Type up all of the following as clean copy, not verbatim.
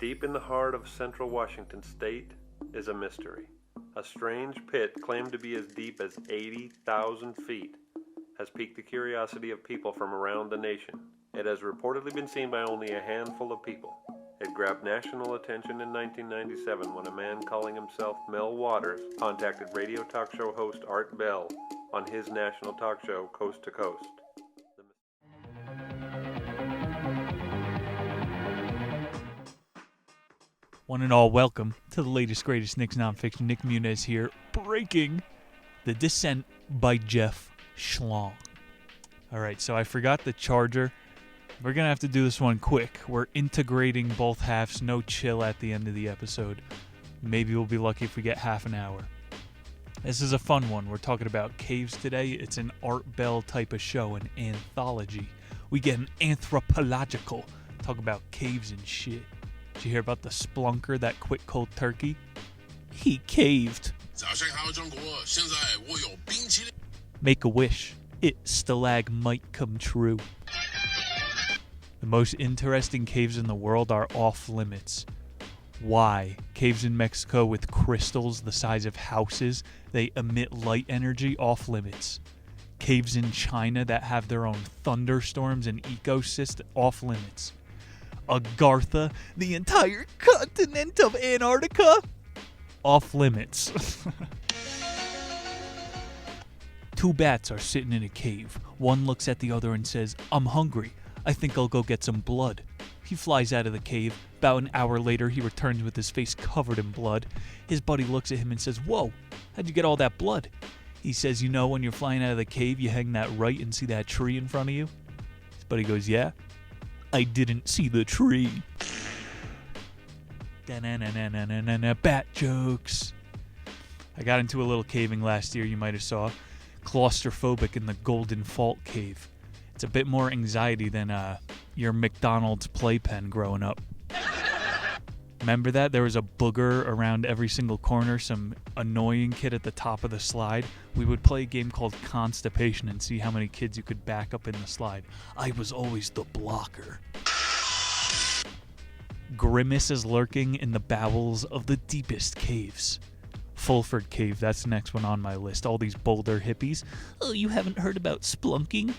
Deep in the heart of central Washington state is a mystery. A strange pit claimed to be as deep as 80,000 feet has piqued the curiosity of people from around the nation. It has reportedly been seen by only a handful of people. It grabbed national attention in 1997 when a man calling himself Mel Waters contacted radio talk show host Art Bell on his national talk show Coast to Coast. One and all, welcome to the latest, greatest Nick's nonfiction. Nick Muniz here, breaking The Descent by Jeff Schlong. All right, so I forgot the charger. We're going to have to do this one quick. We're integrating both halves, no chill at the end of the episode. Maybe we'll be lucky if we get half an hour. This is a fun one. We're talking about caves today. It's an Art Bell type of show, an anthology. We get an anthropological, talk about caves and shit. Did you hear about the splunker that quit cold turkey? He caved. Make a wish. It stalagmite come true. The most interesting caves in the world are off limits. Why? Caves in Mexico with crystals the size of houses, they emit light energy, off limits. Caves in China that have their own thunderstorms and ecosystem, off limits. Agartha, the entire continent of Antarctica, off limits. Two bats are sitting in a cave. One looks at the other and says, "I'm hungry. I think I'll go get some blood." He flies out of the cave. About an hour later, he returns with his face covered in blood. His buddy looks at him and says, "Whoa, how'd you get all that blood?" He says, "You know, when you're flying out of the cave, you hang that right and see that tree in front of you?" His buddy goes, "Yeah. I didn't see the tree." Bat jokes. I got into a little caving last year, you might have saw. Claustrophobic in the Golden Fault Cave. It's a bit more anxiety than your McDonald's playpen growing up. Remember that? There was a booger around every single corner, some annoying kid at the top of the slide. We would play a game called Constipation and see how many kids you could back up in the slide. I was always the blocker. Grimace is lurking in the bowels of the deepest caves. Fulford Cave, that's the next one on my list. All these boulder hippies. "Oh, you haven't heard about splunking?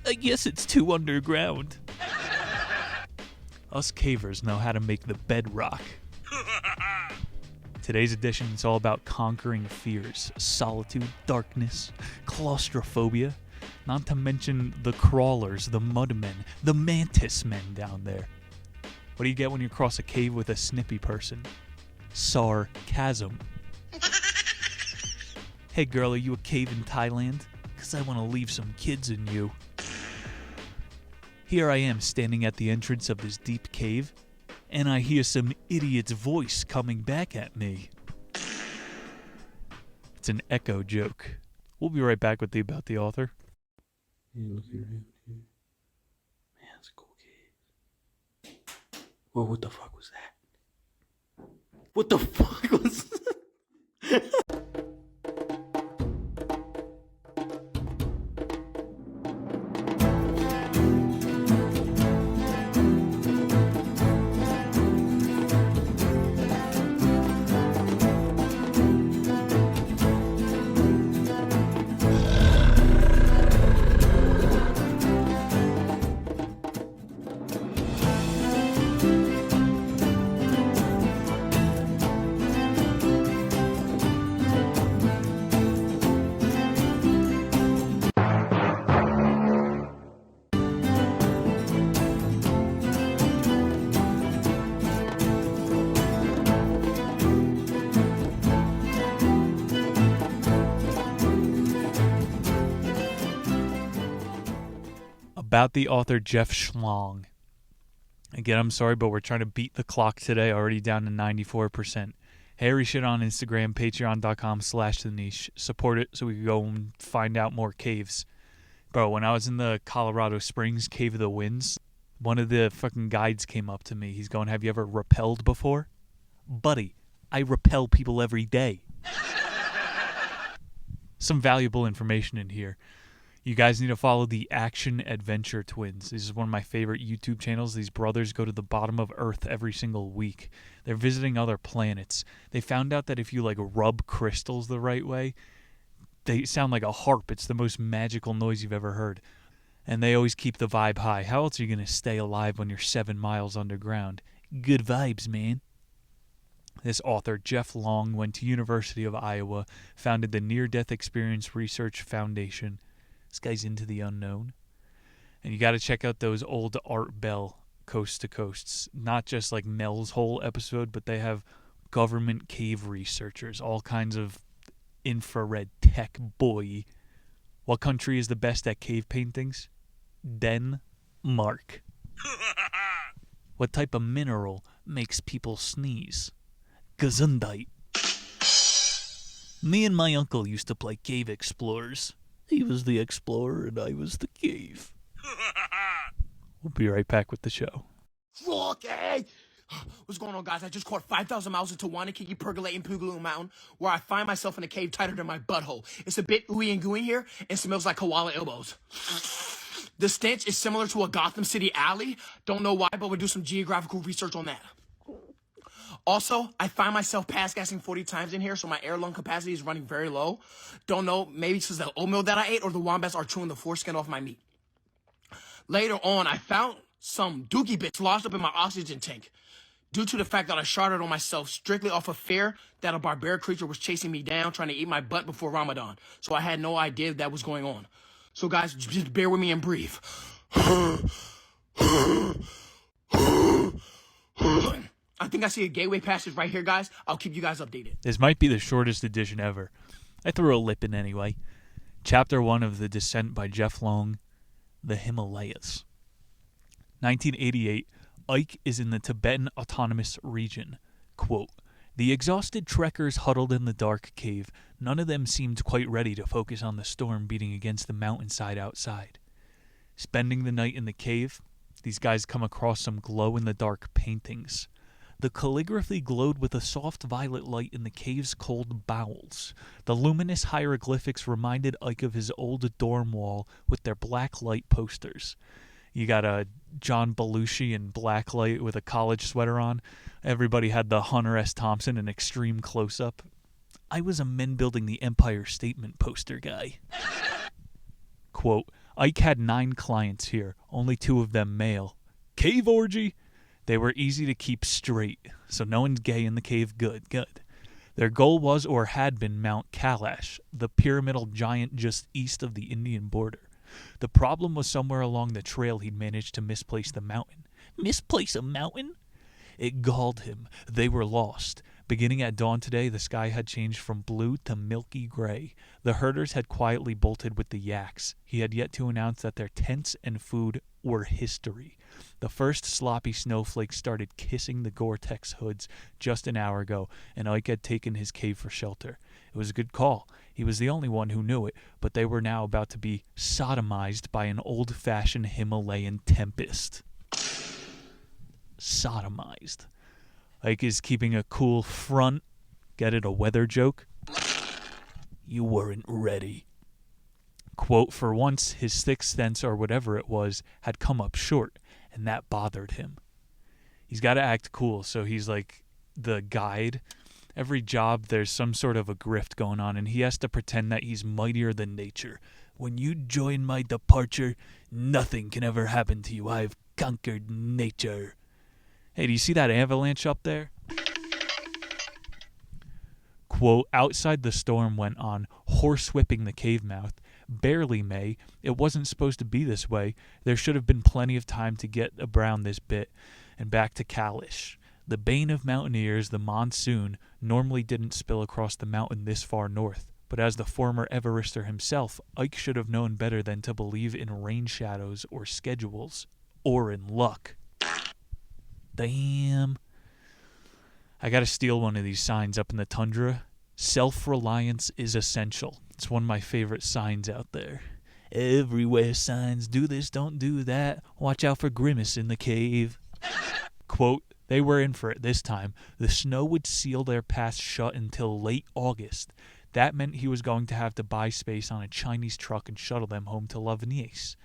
I guess it's too underground." Us cavers know how to make the bedrock. Today's edition is all about conquering fears, solitude, darkness, claustrophobia, not to mention the crawlers, the mudmen, the mantis men down there. What do you get when you cross a cave with a snippy person? Sarcasm. "Hey girl, are you a cave in Thailand? 'Cause I want to leave some kids in you." Here I am standing at the entrance of this deep cave, and I hear some idiot's voice coming back at me. It's an echo joke. We'll be right back with the About the Author. Hey, looking around here. Man, that's a cool cave. Whoa, what the fuck was that? What the fuck was that? About the Author, Jeff Schlong. Again, I'm sorry, but we're trying to beat the clock today, already down to 94%. Harry shit on Instagram, patreon.com/theniche. Support it so we can go and find out more caves. Bro, when I was in the Colorado Springs Cave of the Winds, one of the fucking guides came up to me. He's going, "Have you ever rappelled before?" Buddy, I repel people every day. Some valuable information in here. You guys need to follow the Action Adventure Twins. This is one of my favorite YouTube channels. These brothers go to the bottom of Earth every single week. They're visiting other planets. They found out that if you rub crystals the right way, they sound like a harp. It's the most magical noise you've ever heard. And they always keep the vibe high. How else are you going to stay alive when you're 7 miles underground? Good vibes, man. This author, Jeff Long, went to University of Iowa, founded the Near-Death Experience Research Foundation. This guy's into the unknown. And you got to check out those old Art Bell Coast to Coasts. Not just like Mel's whole episode, but they have government cave researchers, all kinds of infrared tech boy. What country is the best at cave paintings? Denmark. What type of mineral makes people sneeze? Gesundheit. Me and my uncle used to play Cave Explorers. He was the explorer and I was the cave. We'll be right back with the show. Okay. What's going on, guys? I just caught 5,000 miles into Wanakiki percolating Poogaloo Mountain, where I find myself in a cave tighter than my butthole. It's a bit ooey and gooey here and smells like koala elbows. The stench is similar to a Gotham City alley. Don't know why, but we'll do some geographical research on that. Also, I find myself pass gassing 40 times in here, so my air lung capacity is running very low. Don't know, maybe it's the oatmeal that I ate or the wombats are chewing the foreskin off my meat. Later on, I found some dookie bits lodged up in my oxygen tank due to the fact that I sharded on myself strictly off of fear that a barbaric creature was chasing me down, trying to eat my butt before Ramadan. So I had no idea that was going on. So guys, just bear with me and breathe. I think I see a gateway passage right here, guys. I'll keep you guys updated. This might be the shortest edition ever. I threw a lip in anyway. Chapter 1 of The Descent by Jeff Long, The Himalayas. 1988, Ike is in the Tibetan Autonomous Region. Quote, the exhausted trekkers huddled in the dark cave. None of them seemed quite ready to focus on the storm beating against the mountainside outside. Spending the night in the cave, these guys come across some glow-in-the-dark paintings. The calligraphy glowed with a soft violet light in the cave's cold bowels. The luminous hieroglyphics reminded Ike of his old dorm wall with their black light posters. You got a John Belushi in black light with a college sweater on. Everybody had the Hunter S. Thompson in extreme close-up. I was a Men Building the Empire Statement poster guy. Quote, Ike had 9 clients here, only 2 of them male. Cave orgy? They were easy to keep straight, so no one's gay in the cave. Good. Their goal was or had been Mount Kailash, the pyramidal giant just east of the Indian border. The problem was somewhere along the trail he'd managed to misplace the mountain. Misplace a mountain? It galled him. They were lost. Beginning at dawn today, the sky had changed from blue to milky gray. The herders had quietly bolted with the yaks. He had yet to announce that their tents and food were history. The first sloppy snowflakes started kissing the Gore-Tex hoods just an hour ago, and Ike had taken his cave for shelter. It was a good call. He was the only one who knew it, but they were now about to be sodomized by an old-fashioned Himalayan tempest. Sodomized. Ike is keeping a cool front. Get it, a weather joke? You weren't ready. Quote, for once, his sixth sense, or whatever it was, had come up short, and that bothered him. He's got to act cool, so he's like the guide. Every job, there's some sort of a grift going on, and he has to pretend that he's mightier than nature. When you join my departure, nothing can ever happen to you. I've conquered nature. Hey, do you see that avalanche up there? Quote, outside the storm went on, horsewhipping the cave mouth. Barely May. It wasn't supposed to be this way. There should have been plenty of time to get around this bit and back to Kailash. The bane of mountaineers, the monsoon, normally didn't spill across the mountain this far north. But as the former Everester himself, Ike should have known better than to believe in rain shadows or schedules. Or in luck. Damn. I gotta steal one of these signs up in the tundra. Self-reliance is essential. It's one of my favorite signs out there. Everywhere signs, do this, don't do that. Watch out for Grimace in the cave. Quote, they were in for it this time. The snow would seal their path shut until late August. That meant he was going to have to buy space on a Chinese truck and shuttle them home to Lavenice.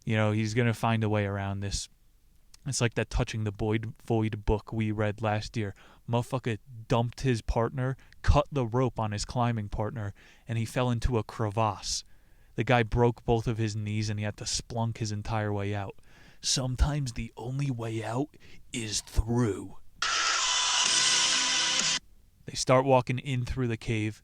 You know, he's going to find a way around this. It's like that Touching the Void book we read last year. Motherfucker dumped his partner, cut the rope on his climbing partner, and he fell into a crevasse. The guy broke both of his knees and he had to splunk his entire way out. Sometimes the only way out is through. They start walking in through the cave.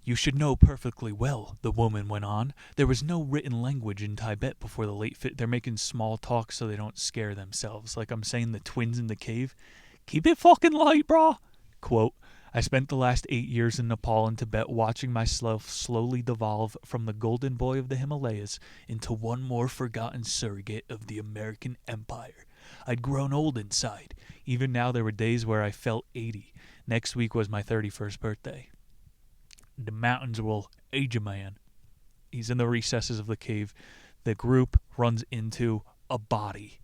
You should know perfectly well, the woman went on. There was no written language in Tibet before the late They're making small talk so they don't scare themselves. Like I'm saying, the twins in the cave. Keep it fucking light, brah. Quote, I spent the last 8 years in Nepal and Tibet watching myself slowly devolve from the golden boy of the Himalayas into one more forgotten surrogate of the American empire. I'd grown old inside. Even now there were days where I felt 80. Next week was my 31st birthday. The mountains will age a man. He's in the recesses of the cave. The group runs into a body.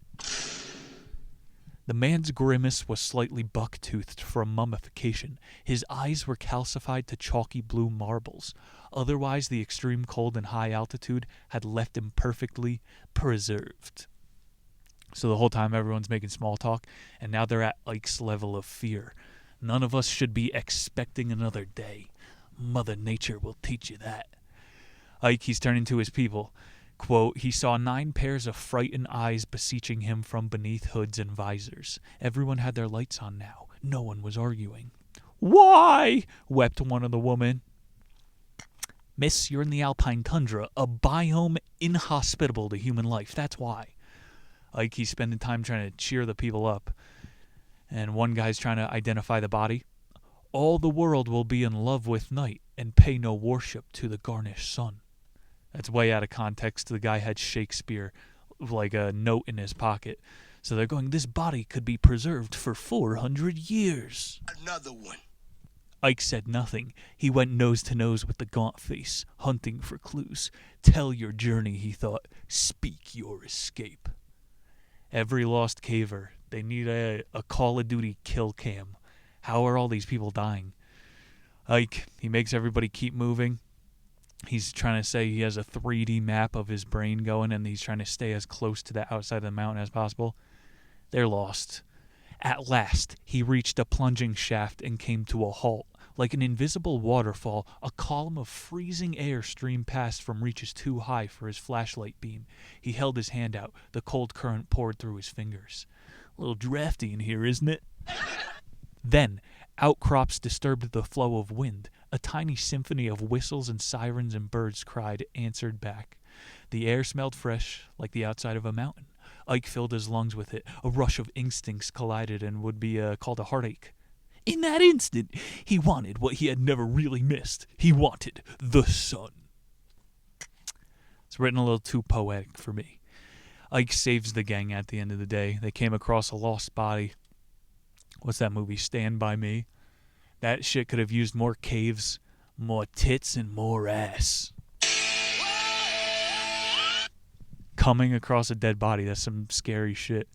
The man's grimace was slightly buck-toothed from mummification. His eyes were calcified to chalky blue marbles. Otherwise, the extreme cold and high altitude had left him perfectly preserved. So the whole time everyone's making small talk, and now they're at Ike's level of fear. None of us should be expecting another day. Mother Nature will teach you that. Ike, he's turning to his people. Quote, he saw 9 pairs of frightened eyes beseeching him from beneath hoods and visors. Everyone had their lights on now. No one was arguing. Why? Wept one of the women. Miss, you're in the alpine tundra, a biome inhospitable to human life. That's why. Ike, he's spending time trying to cheer the people up. And one guy's trying to identify the body. All the world will be in love with night and pay no worship to the garnished sun. That's way out of context. The guy had Shakespeare, like a note in his pocket. So they're going, this body could be preserved for 400 years. Another one. Ike said nothing. He went nose to nose with the gaunt face, hunting for clues. Tell your journey, he thought. Speak your escape. Every lost caver, they need a Call of Duty kill cam. How are all these people dying? Ike, he makes everybody keep moving. He's trying to say he has a 3D map of his brain going, and he's trying to stay as close to the outside of the mountain as possible. They're lost. At last, he reached a plunging shaft and came to a halt. Like an invisible waterfall, a column of freezing air streamed past from reaches too high for his flashlight beam. He held his hand out. The cold current poured through his fingers. A little drafty in here, isn't it? Then, outcrops disturbed the flow of wind. A tiny symphony of whistles and sirens and birds cried, answered back. The air smelled fresh, like the outside of a mountain. Ike filled his lungs with it. A rush of instincts collided and would be called a heartache. In that instant, he wanted what he had never really missed. He wanted the sun. It's written a little too poetic for me. Ike saves the gang at the end of the day. They came across a lost body. What's that movie, Stand By Me? That shit could have used more caves, more tits, and more ass. Coming across a dead body, that's some scary shit.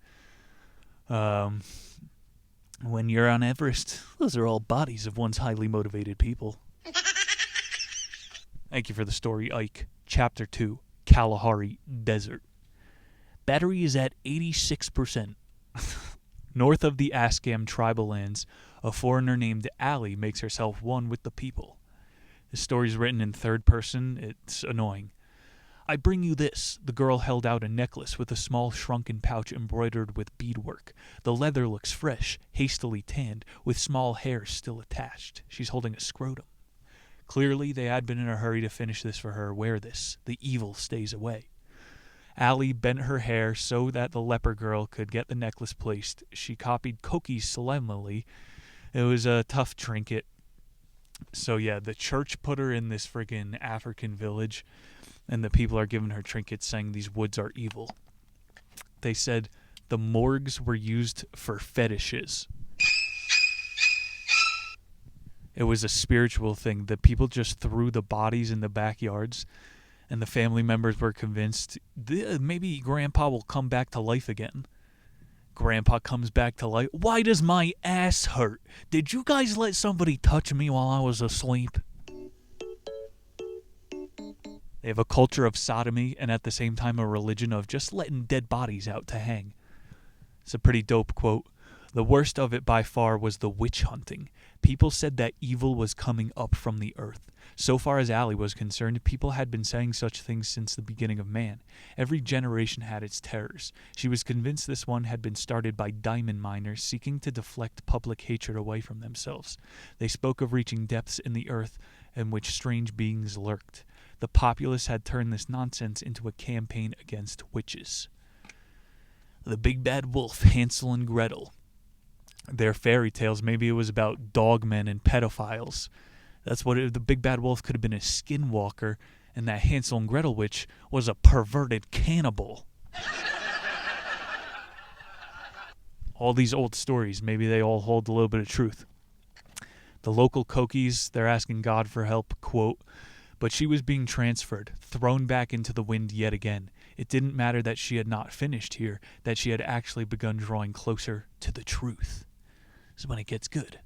When you're on Everest, those are all bodies of once highly motivated people. Thank you for the story, Ike. Chapter 2, Kalahari Desert. Battery is at 86%. North of the Askam tribal lands, a foreigner named Ali makes herself one with the people. The story's written in third person. It's annoying. I bring you this. The girl held out a necklace with a small shrunken pouch embroidered with beadwork. The leather looks fresh, hastily tanned, with small hairs still attached. She's holding a scrotum. Clearly, they had been in a hurry to finish this for her. Wear this. The evil stays away. Allie bent her hair so that the leper girl could get the necklace placed. She copied Koki's solemnly. It was a tough trinket. So yeah, the church put her in this friggin' African village, and the people are giving her trinkets saying these woods are evil. They said the morgues were used for fetishes. It was a spiritual thing. The people just threw the bodies in the backyards, and the family members were convinced maybe Grandpa will come back to life again. Grandpa comes back to life. Why does my ass hurt? Did you guys let somebody touch me while I was asleep? They have a culture of sodomy and at the same time a religion of just letting dead bodies out to hang. It's a pretty dope quote. The worst of it by far was the witch hunting. People said that evil was coming up from the earth. So far as Allie was concerned, people had been saying such things since the beginning of man. Every generation had its terrors. She was convinced this one had been started by diamond miners seeking to deflect public hatred away from themselves. They spoke of reaching depths in the earth in which strange beings lurked. The populace had turned this nonsense into a campaign against witches. The Big Bad Wolf, Hansel and Gretel. Their fairy tales, maybe it was about dogmen and pedophiles. That's what the Big Bad Wolf could have been a skinwalker, and that Hansel and Gretel witch was a perverted cannibal. All these old stories, maybe they all hold a little bit of truth. The local Kokies, they're asking God for help, quote, but she was being transferred, thrown back into the wind yet again. It didn't matter that she had not finished here, that she had actually begun drawing closer to the truth. This is when it gets good.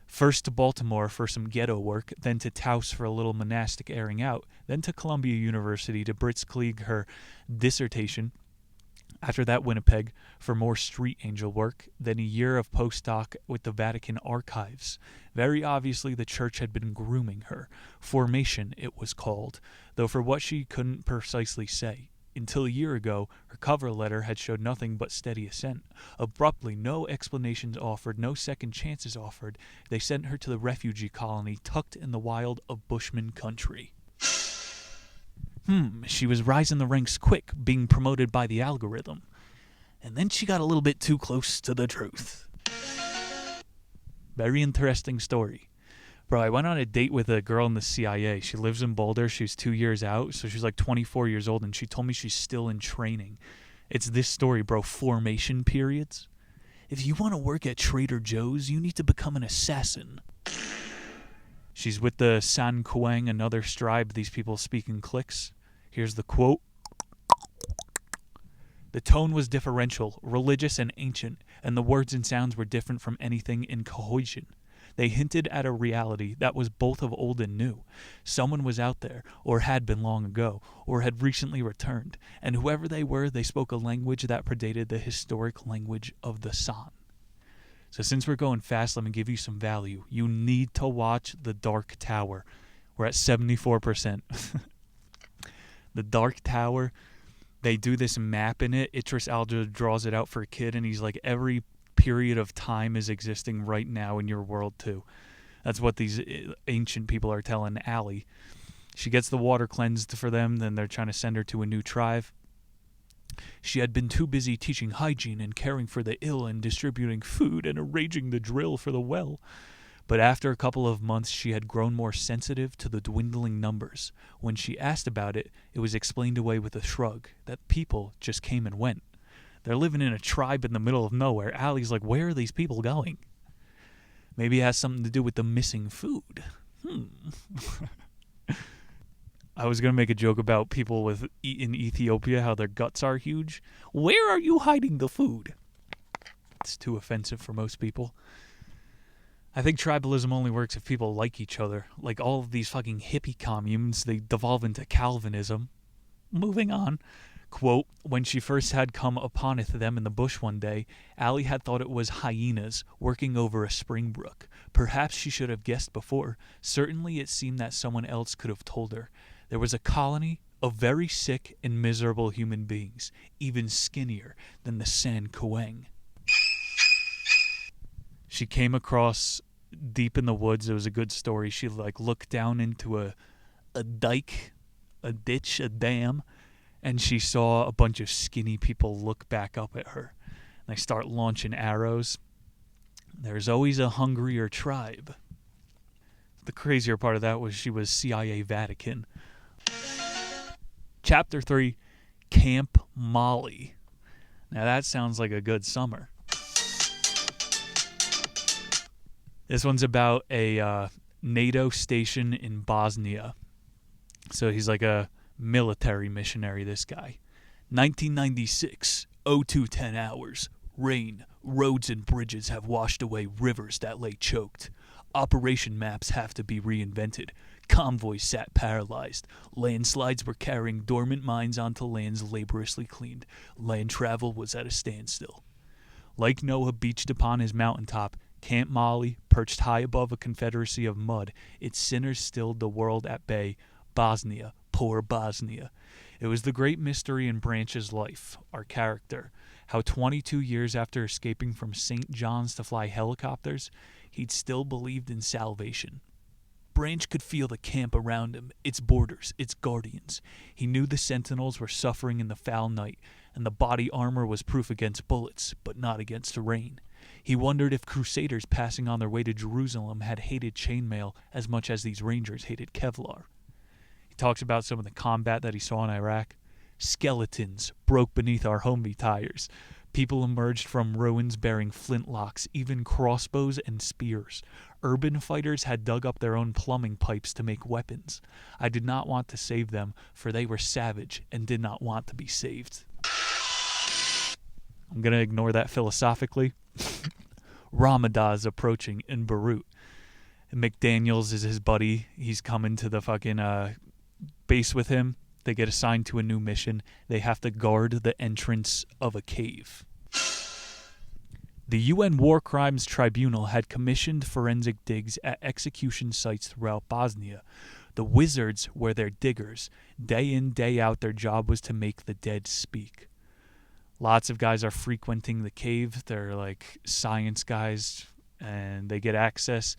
First to Baltimore for some ghetto work, then to Taos for a little monastic airing out, then to Columbia University to Blitzkrieg her dissertation. After that, Winnipeg for more street angel work, then a year of postdoc with the Vatican Archives. Very obviously, the church had been grooming her. Formation, it was called, though for what she couldn't precisely say. Until a year ago, her cover letter had showed nothing but steady assent. Abruptly, no explanations offered, no second chances offered. They sent her to the refugee colony tucked in the wild of Bushman country. She was rising the ranks quick, being promoted by the algorithm. And then she got a little bit too close to the truth. Very interesting story. Bro, I went on a date with a girl in the CIA. She lives in Boulder. She's 2 years out, so she's like 24 years old, and she told me she's still in training. It's this story, bro, formation periods. If you want to work at Trader Joe's, you need to become an assassin. She's with the San Kuang, another tribe. These people speak in cliques. Here's the quote. The tone was differential, religious and ancient, and the words and sounds were different from anything in cohesion. They hinted at a reality that was both of old and new. Someone was out there, or had been long ago, or had recently returned, and whoever they were, they spoke a language that predated the historic language of the San. So since we're going fast, let me give you some value. You need to watch The Dark Tower. We're at 74%. The Dark Tower, they do this map in it. Idris Elba draws it out for a kid, and he's like, every period of time is existing right now in your world too. That's what these ancient people are telling Allie. She gets the water cleansed for them, then they're trying to send her to a new tribe. She had been too busy teaching hygiene and caring for the ill and distributing food and arranging the drill for the well. But after a couple of months, she had grown more sensitive to the dwindling numbers. When she asked about it, it was explained away with a shrug, that people just came and went. They're living in a tribe in the middle of nowhere. Allie's like, where are these people going? Maybe it has something to do with the missing food. I was going to make a joke about people in Ethiopia, how their guts are huge. Where are you hiding the food? It's too offensive for most people. I think tribalism only works if people like each other. Like all of these fucking hippie communes, they devolve into Calvinism. Moving on. Quote, when she first had come uponeth them in the bush one day, Allie had thought it was hyenas working over a spring brook. Perhaps she should have guessed before. Certainly it seemed that someone else could have told her. There was a colony of very sick and miserable human beings, even skinnier than the San Kuang. She came across deep in the woods. It was a good story. She looked down into a dike, a ditch, a dam, and she saw a bunch of skinny people look back up at her. And they start launching arrows. There's always a hungrier tribe. The crazier part of that was she was CIA Vatican. Chapter 3, Camp Molly. Now that sounds like a good summer. This one's about a NATO station in Bosnia. So he's like a military missionary, this guy. 1996, 0210 hours. Rain, roads and bridges have washed away rivers that lay choked. Operation maps have to be reinvented. Convoys sat paralyzed. Landslides were carrying dormant mines onto lands laboriously cleaned. Land travel was at a standstill. Like Noah beached upon his mountaintop, Camp Molly, perched high above a confederacy of mud, its sinners stilled the world at bay. Bosnia, poor Bosnia. It was the great mystery in Branch's life, our character, how 22 years after escaping from St. John's to fly helicopters, he'd still believed in salvation. Branch could feel the camp around him, its borders, its guardians. He knew the sentinels were suffering in the foul night, and the body armor was proof against bullets, but not against rain. He wondered if crusaders passing on their way to Jerusalem had hated chainmail as much as these rangers hated Kevlar. He talks about some of the combat that he saw in Iraq. Skeletons broke beneath our Humvee tires. People emerged from ruins bearing flintlocks, even crossbows and spears. Urban fighters had dug up their own plumbing pipes to make weapons. I did not want to save them, for they were savage and did not want to be saved. I'm going to ignore that philosophically. Ramadan is approaching in Beirut. McDaniels is his buddy. He's coming to the fucking base with him. They get assigned to a new mission. They have to guard the entrance of a cave. The UN War Crimes Tribunal had commissioned forensic digs at execution sites throughout Bosnia. The wizards were their diggers. Day in, day out, their job was to make the dead speak. Lots of guys are frequenting the cave. They're like science guys, and they get access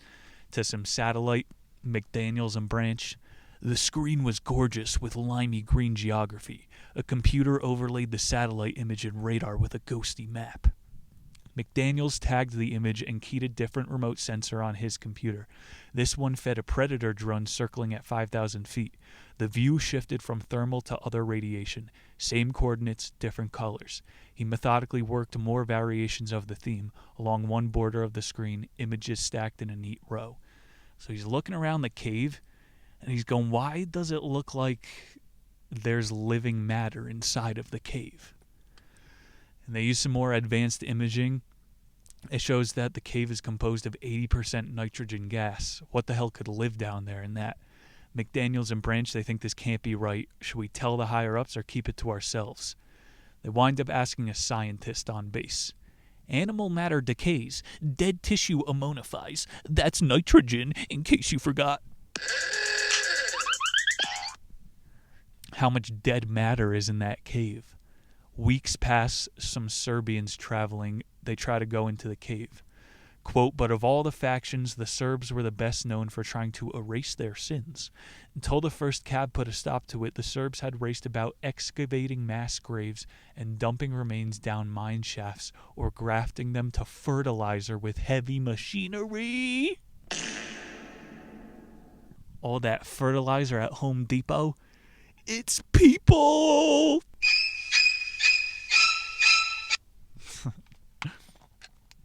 to some satellite, McDaniels and Branch. The screen was gorgeous with limey green geography. A computer overlaid the satellite image and radar with a ghosty map. McDaniels tagged the image and keyed a different remote sensor on his computer. This one fed a Predator drone circling at 5,000 feet. The view shifted from thermal to other radiation. Same coordinates, different colors. He methodically worked more variations of the theme. Along one border of the screen, images stacked in a neat row. So he's looking around the cave, and he's going, why does it look like there's living matter inside of the cave? And they use some more advanced imaging. It shows that the cave is composed of 80% nitrogen gas. What the hell could live down there in that? McDaniels and Branch, they think this can't be right. Should we tell the higher-ups or keep it to ourselves? They wind up asking a scientist on base. Animal matter decays. Dead tissue ammonifies. That's nitrogen, in case you forgot. How much dead matter is in that cave? Weeks pass, some Serbians traveling, they try to go into the cave. Quote, but of all the factions, the Serbs were the best known for trying to erase their sins. Until the first cab put a stop to it, the Serbs had raced about excavating mass graves and dumping remains down mine shafts or grafting them to fertilizer with heavy machinery. All that fertilizer at Home Depot, it's people!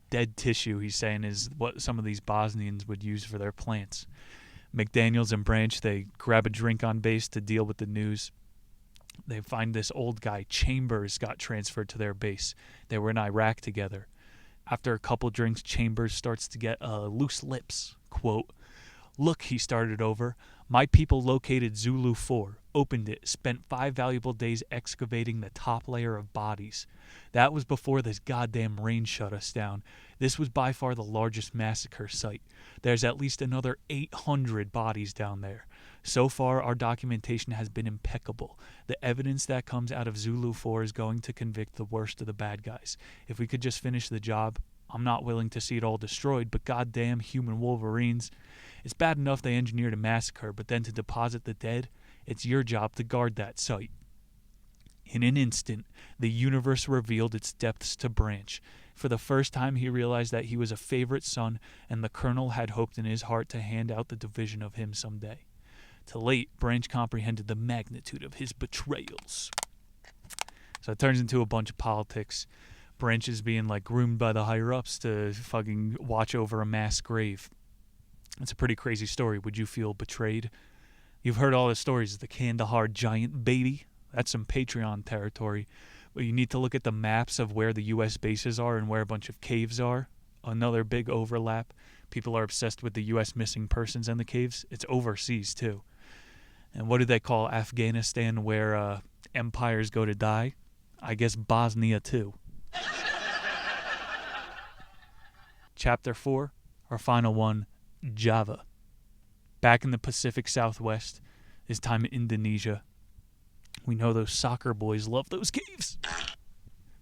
Dead tissue, he's saying, is what some of these Bosnians would use for their plants. McDaniels and Branch, they grab a drink on base to deal with the news. They find this old guy, Chambers, got transferred to their base. They were in Iraq together. After a couple drinks, Chambers starts to get loose lips. Quote, look, he started over. My people located Zulu 4, opened it, spent 5 valuable days excavating the top layer of bodies. That was before this goddamn rain shut us down. This was by far the largest massacre site. There's at least another 800 bodies down there. So far, our documentation has been impeccable. The evidence that comes out of Zulu 4 is going to convict the worst of the bad guys. If we could just finish the job, I'm not willing to see it all destroyed, but goddamn human wolverines. It's bad enough they engineered a massacre, but then to deposit the dead, it's your job to guard that site. In an instant, the universe revealed its depths to Branch. For the first time, he realized that he was a favorite son, and the colonel had hoped in his heart to hand out the division of him someday. Too late, Branch comprehended the magnitude of his betrayals. So it turns into a bunch of politics. Branch is being like groomed by the higher-ups to fucking watch over a mass grave. It's a pretty crazy story. Would you feel betrayed? You've heard all the stories of the Kandahar giant baby. That's some Patreon territory. But you need to look at the maps of where the U.S. bases are and where a bunch of caves are. another big overlap. People are obsessed with the U.S. missing persons in the caves. It's overseas, too. And what do they call Afghanistan where empires go to die? I guess Bosnia, too. Chapter 4, our final one, Java. Back in the Pacific Southwest, this time in Indonesia. We know those soccer boys love those caves.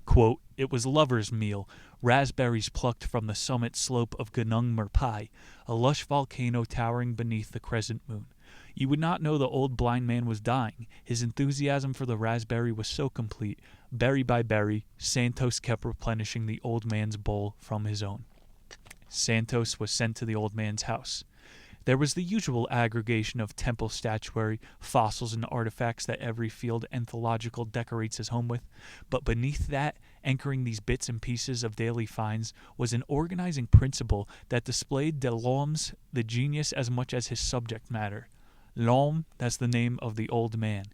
Quote, it was lover's meal, raspberries plucked from the summit slope of Gunung Merpai, a lush volcano towering beneath the crescent moon. You would not know the old blind man was dying. His enthusiasm for the raspberry was so complete. Berry by berry, Santos kept replenishing the old man's bowl from his own. Santos was sent to the old man's house. There was the usual aggregation of temple statuary, fossils, and artifacts that every field entomological decorates his home with, but beneath that, anchoring these bits and pieces of daily finds, was an organizing principle that displayed de l'homme the genius as much as his subject matter. L'homme, that's the name of the old man,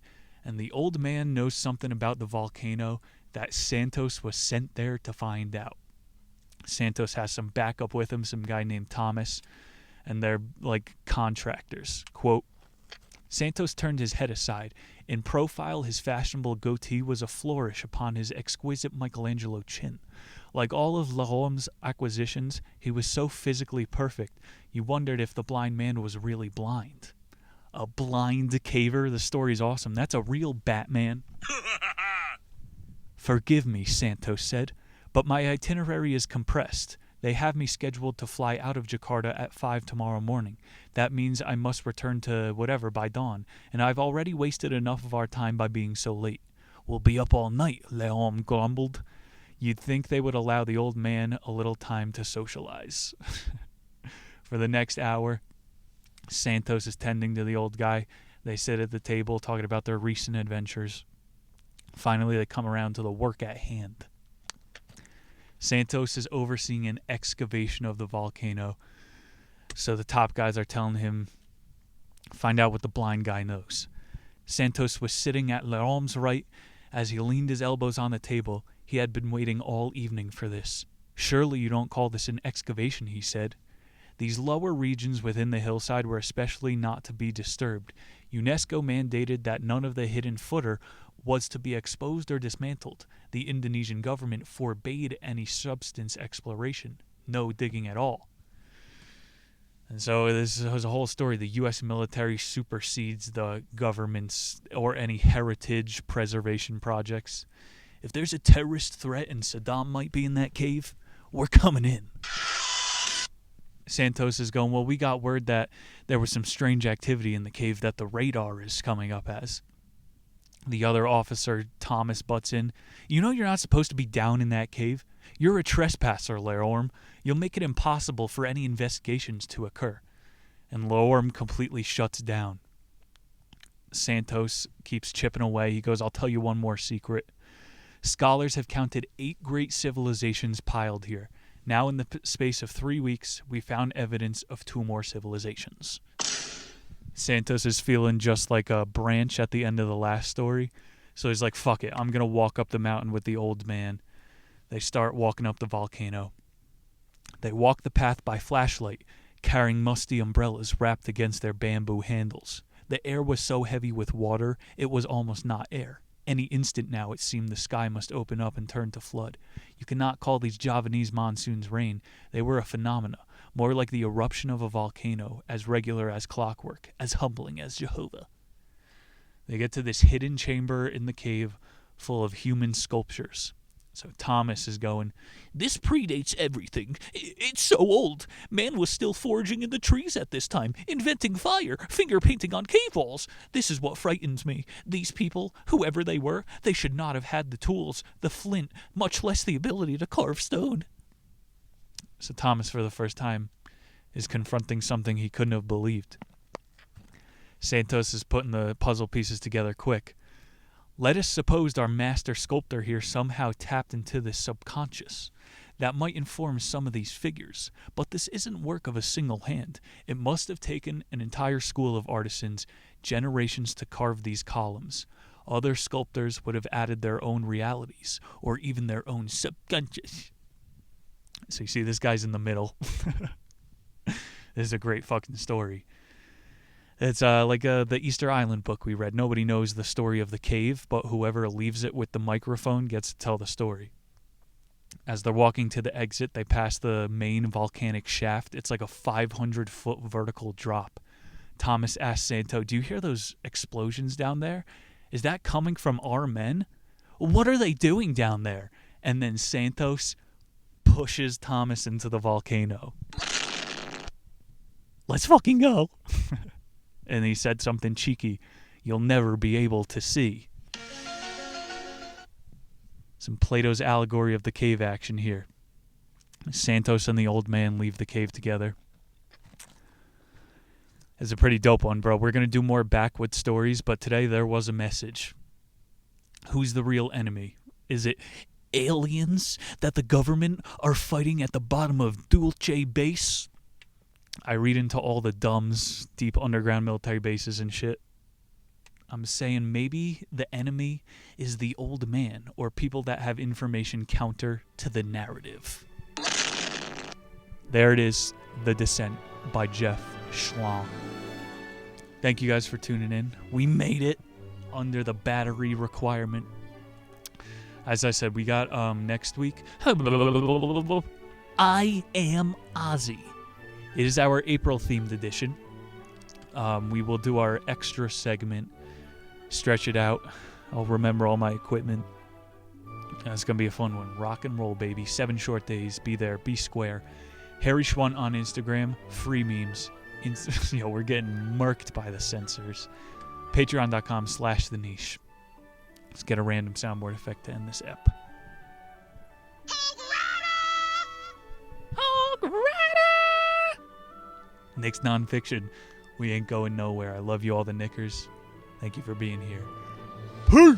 and the old man knows something about the volcano that Santos was sent there to find out. Santos has some backup with him, some guy named Thomas, and they're like contractors. Quote, Santos turned his head aside. In profile, his fashionable goatee was a flourish upon his exquisite Michelangelo chin. Like all of L'Homme's acquisitions, he was so physically perfect, you wondered if the blind man was really blind. A blind caver? The story's awesome. That's a real Batman. Forgive me, Santos said, but my itinerary is compressed. They have me scheduled to fly out of Jakarta at 5 tomorrow morning. That means I must return to whatever by dawn, and I've already wasted enough of our time by being so late. We'll be up all night, Leon grumbled. You'd think they would allow the old man a little time to socialize. For the next hour, Santos is tending to the old guy. They sit at the table talking about their recent adventures. Finally, they come around to the work at hand. Santos is overseeing an excavation of the volcano. So the top guys are telling him, find out what the blind guy knows. Santos was sitting at L'Homme's right. As he leaned his elbows on the table, he had been waiting all evening for this. Surely you don't call this an excavation, he said. These lower regions within the hillside were especially not to be disturbed. UNESCO mandated that none of the hidden footer was to be exposed or dismantled. The Indonesian government forbade any substance exploration, no digging at all. And so this was a whole story. The U.S. military supersedes the government's or any heritage preservation projects. If there's a terrorist threat and Saddam might be in that cave, we're coming in. Santos is going, well, we got word that there was some strange activity in the cave that the radar is coming up as. The other officer, Thomas, butts in. You know you're not supposed to be down in that cave. You're a trespasser, L'Horme. You'll make it impossible for any investigations to occur. And L'Horme completely shuts down. Santos keeps chipping away. He goes, I'll tell you one more secret. Scholars have counted 8 great civilizations piled here. Now in the space of 3 weeks, we found evidence of 2 more civilizations. Santos is feeling just like a branch at the end of the last story. So he's like, fuck it, I'm going to walk up the mountain with the old man. They start walking up the volcano. They walk the path by flashlight, carrying musty umbrellas wrapped against their bamboo handles. The air was so heavy with water, it was almost not air. Any instant now it seemed the sky must open up and turn to flood. You cannot call these Javanese monsoons rain. They were a phenomena, more like the eruption of a volcano, as regular as clockwork, as humbling as Jehovah. They get to this hidden chamber in the cave full of human sculptures. So Thomas is going, this predates everything. It's so old. Man was still foraging in the trees at this time, inventing fire, finger painting on cave walls. This is what frightens me. These people, whoever they were, they should not have had the tools, the flint, much less the ability to carve stone. So Thomas, for the first time, is confronting something he couldn't have believed. Santos is putting the puzzle pieces together quick. Let us suppose our master sculptor here somehow tapped into the subconscious. That might inform some of these figures, but this isn't work of a single hand. It must have taken an entire school of artisans, generations to carve these columns. Other sculptors would have added their own realities, or even their own subconscious. So you see this guy's in the middle. This is a great fucking story. It's like the Easter Island book we read. Nobody knows the story of the cave, but whoever leaves it with the microphone gets to tell the story. As they're walking to the exit, they pass the main volcanic shaft. It's like a 500-foot vertical drop. Thomas asks Santo, "Do you hear those explosions down there? Is that coming from our men? What are they doing down there?" And then Santos pushes Thomas into the volcano. Let's fucking go. And he said something cheeky. "You'll never be able to see." Some Plato's allegory of the cave action here. Santos and the old man leave the cave together. It's a pretty dope one, bro. We're going to do more backwoods stories, but today there was a message. Who's the real enemy? Is it aliens that the government are fighting at the bottom of Dulce Base? I read into all the dumbs, deep underground military bases and shit. I'm saying maybe the enemy is the old man or people that have information counter to the narrative. There it is, The Descent by Jeff Schlong. Thank you guys for tuning in. We made it under the battery requirement. As I said, we got next week, I Am Ozzy. It is our April-themed edition. We will do our extra segment, stretch it out. I'll remember all my equipment. It's going to be a fun one. Rock and roll, baby. 7 short days. Be there. Be square. Harry Schwant on Instagram. Free memes. We're getting murked by the censors. Patreon.com/The Niche. Let's get a random soundboard effect to end this ep. Nick's Nonfiction. We ain't going nowhere. I love you all, the Nickers. Thank you for being here. Peace!